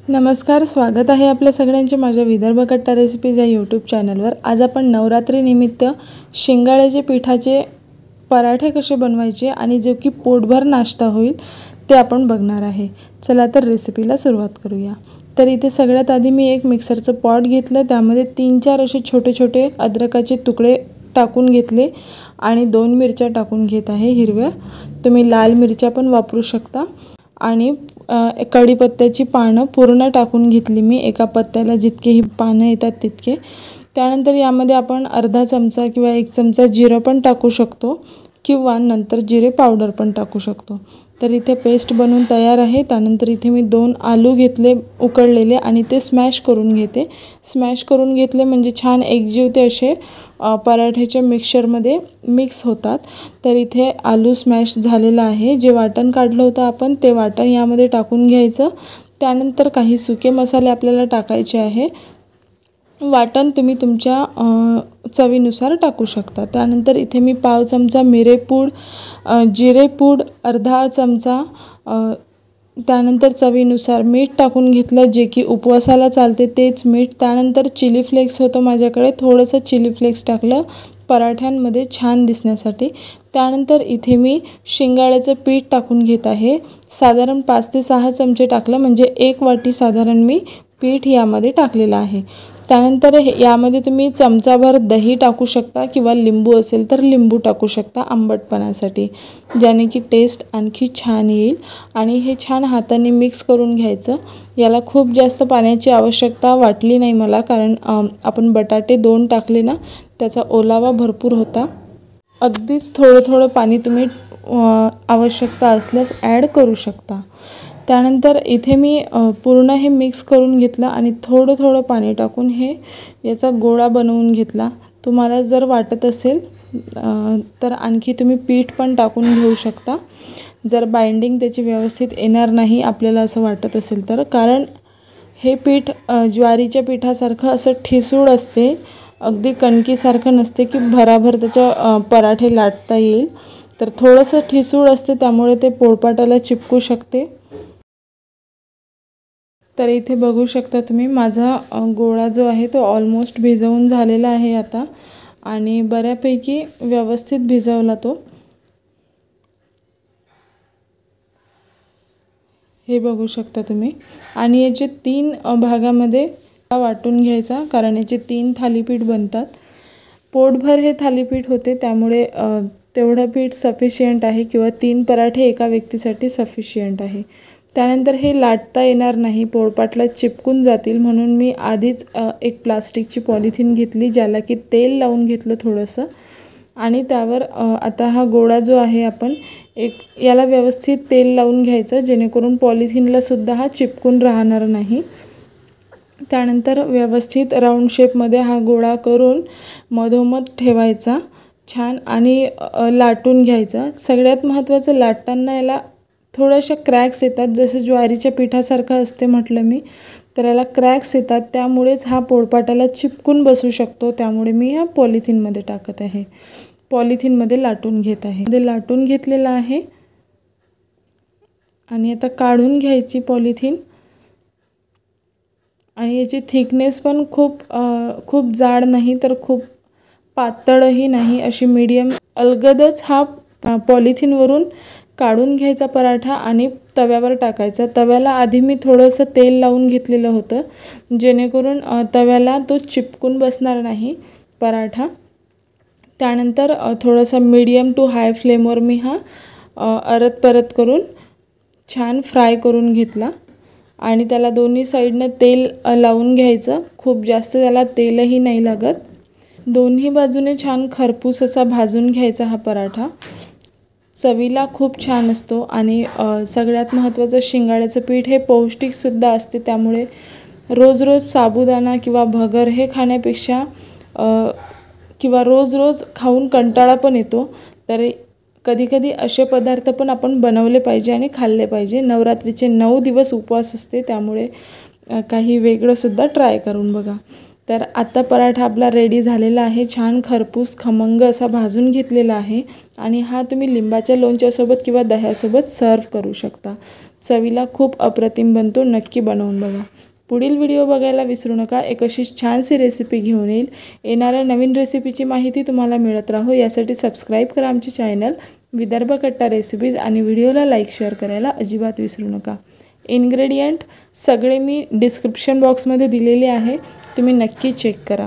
नमस्कार, स्वागत आहे आपल्या सगळ्यांचे माझ्या विदर्भ कट्टा रेसिपीज या यूट्यूब चॅनलवर। आज आपण नवरात्रीनिमित्त शिंगाड्याचे पिठाचे पराठे कसे बनवायचे आणि जो की पोटभर नाश्ता होईल ते आपण बघणार आहे। चला तर रेसिपीला सुरुवात करूया। तर इथे सगळ्यात आधी मी एक मिक्सरचं पॉट घेतलं, त्यामध्ये 3-4 असे छोटे छोटे अद्रकाचे तुकडे टाकून घेतले आणि 2 मिरच्या टाकून घेत आहे हिरव्या। तुम्ही लाल मिरच्या पण वापरू शकता। आणि कढीपत्त्याची पानं पूर्ण टाकून घेतली मी, एका पत्त्याला जितके ही पानं येतात तितके। त्यानंतर यामध्ये आपण अर्धा चमचा किंवा 1 चमचा जिरं पण टाकू शकतो किंवा नंतर जिरे पावडर पण टाकू शकतो। तर इथे पेस्ट बनवून तयार आहे। त्यानंतर इथे मी 2 आलू घेतले उकडलेले आणि ते स्मॅश करून घेते। स्मॅश करून घेतले म्हणजे छान एकजीव ते असे पराठ्याच्या मिक्सचरमध्ये मिक्स होतात। तर इथे आलू स्मॅश झालेला आहे। जे वाटण काढलं होतं आपण ते वाटण यामध्ये टाकून घ्यायचं। त्यानंतर काही सुके मसाले आपल्याला टाकायचे आहे। वाटण तुम्ही तुमच्या चवीनुसार टाकू शकता। त्यानंतर इथे मी पाव चमचा मिरेपूड, जिरेपूड अर्धा चमचा, त्यानंतर चवीनुसार मीठ टाकून घेतलं, जे की उपवासाला चालते तेच मीठ। त्यानंतर चिली फ्लेक्स होतं माझ्याकडे, थोडंसं चिली फ्लेक्स टाकलं पराठ्यांमध्ये छान दिसण्यासाठी। त्यानंतर इथे मी शिंगाड्याचं पीठ टाकून घेत आहे। साधारण 5 ते 6 चमचे टाकलं, म्हणजे 1 वाटी साधारण मी पीठ यामध्ये टाकलेलं आहे। त्यानंतर यामध्ये तुम्ही चमचाभर दही टाकू शकता किंवा लिंबू असेल तर लिंबू टाकू शकता आंबटपणासाठी, ज्याने की टेस्ट आणखी छान येईल। आणि हे छान हाताने मिक्स करून घ्यायचं। याला खूप जास्त पाण्याची आवश्यकता वाटली नाही मला, कारण आपण बटाटे 2 टाकले ना, त्याचा ओलावा भरपूर होता। अगदीच थोडं थोडं पाणी तुम्ही आवश्यकता असल्यास ॲड करू शकता। त्यानंतर इथे मी पूर्ण हे मिक्स करून घेतलं आणि थोडं थोडं पाणी टाकून याचा गोळा बनवून घेतला। तुम्हाला जर वाटत असेल तर आणखी तुम्ही पीठ पण टाकून घेऊ शकता, जर बाइंडिंग त्याची व्यवस्थित येणार नाही आपल्याला असं वाटत असेल तर। कारण हे पीठ ज्वारीच्या पिठासारखं असं ठिसूळ असते, अगदी कणकीसारखं नसते की भराभर त्याच्या पराठे लाटता येईल। तर थोडंसं ठिसूळ असते, त्यामुळे ते पोळपाटाला चिपकू शकते। तर इथे बघू शकता तुम्ही, माझा गोळा जो आहे तो ऑलमोस्ट भिजवून झालेला आहे आता, आणि बऱ्यापैकी व्यवस्थित भिजवला तो। हे बघू शकता तुम्ही। आणि याचे 3 भागामध्ये वाटून घ्यायचा, कारण याचे 3 थालीपीठ बनतात। पोटभर हे थालीपीठ होते, त्यामुळे तेवढं पीठ सफिशियंट आहे, किंवा 3 पराठे एका व्यक्तीसाठी सफिशियंट आहे। त्यानंतर हे लाटता येणार नाही, पोळपाटला चिपकून जातील, म्हणून मी आधीच एक प्लास्टिकची पॉलिथिन घेतली, ज्याला की तेल लावून घेतलं थोडंसं। आणि त्यावर आता हा गोळा जो आहे आपण याला व्यवस्थित तेल लावून घ्यायचं, जेणेकरून पॉलिथिनला सुद्धा हा चिपकून राहणार नाही। त्यानंतर व्यवस्थित राऊंड शेपमध्ये हा गोळा करून मधोमध ठेवायचा छान, आणि लाटून घ्यायचा। सगळ्यात महत्त्वाचं, लाटताना याला थोड्याशा क्रॅक्स येतात, जसं ज्वारीच्या पिठासारखं असते म्हटलं मी, तर याला क्रॅक्स येतात, त्यामुळेच हा पोळपाटाला चिपकून बसू शकतो। त्यामुळे मी ह्या पॉलिथिनमध्ये टाकत आहे, पॉलिथिनमध्ये लाटून घेत आहे। मध्ये लाटून घेतलेला आहे आणि आता काढून घ्यायची पॉलिथिन। आणि याची थिकनेस पण खूप जाड नाही तर खूप पातळही नाही, अशी मीडियम। अलगदच हा पॉलिथिनवरून काढून घ्यायचा पराठा आणि तव्यावर टाकायचा। तव्याला आधी मी थोडंसं तेल लावून घेतलेलं होतं, जेणेकरून तव्याला तो चिपकून बसणार नाही पराठा। त्यानंतर थोडंसं मीडियम टू हाय फ्लेमवर मी हा परत करून छान फ्राय करून घेतला। आणि त्याला दोन्ही साईडनं तेल लावून घ्यायचं, खूप जास्त त्याला तेलही नाही लागत। दोन्ही बाजूने छान खरपूस असा भाजून घ्यायचा हा पराठा, चवीला खूप छान असतो। आणि सगळ्यात महत्त्वाचं, शिंगाड्याचं पीठ हे पौष्टिकसुद्धा असते, त्यामुळे रोज रोज साबुदाणा किंवा भगर हे खाण्यापेक्षा किंवा रोज रोज खाऊन कंटाळा पण येतो, तर कधीकधी असे पदार्थ पण आपण बनवले पाहिजे आणि खाल्ले पाहिजे। नवरात्रीचे 9 दिवस उपवास असते, त्यामुळे काही वेगळंसुद्धा ट्राय करून बघा। तर आता पराठा आपला रेडी झालेला आहे। छान खरपूस खमंग असा भाजून घेतलेला आहे आणि हा तुम्ही लिंबाच्या लोणच्यासोबत किंवा दह्यासोबत सर्व करू शकता। चवीला खूप अप्रतिम बनतो, नक्की बनवून बघा। पुढील व्हिडिओ बघायला विसरू नका। एक अशी छानशी रेसिपी घेऊन येणाऱ्या नवीन रेसिपीची माहिती तुम्हाला मिळत राहो यासाठी सबस्क्राइब करा आमचे चॅनल विदर्भ कट्टा रेसिपीज आणि व्हिडिओला लाईक शेअर करायला अजिबात विसरू नका। इन्ग्रेडियंट सगळे मी डिस्क्रिप्शन बॉक्समध्ये दिलेले आहे, तुम्ही नक्की चेक करा।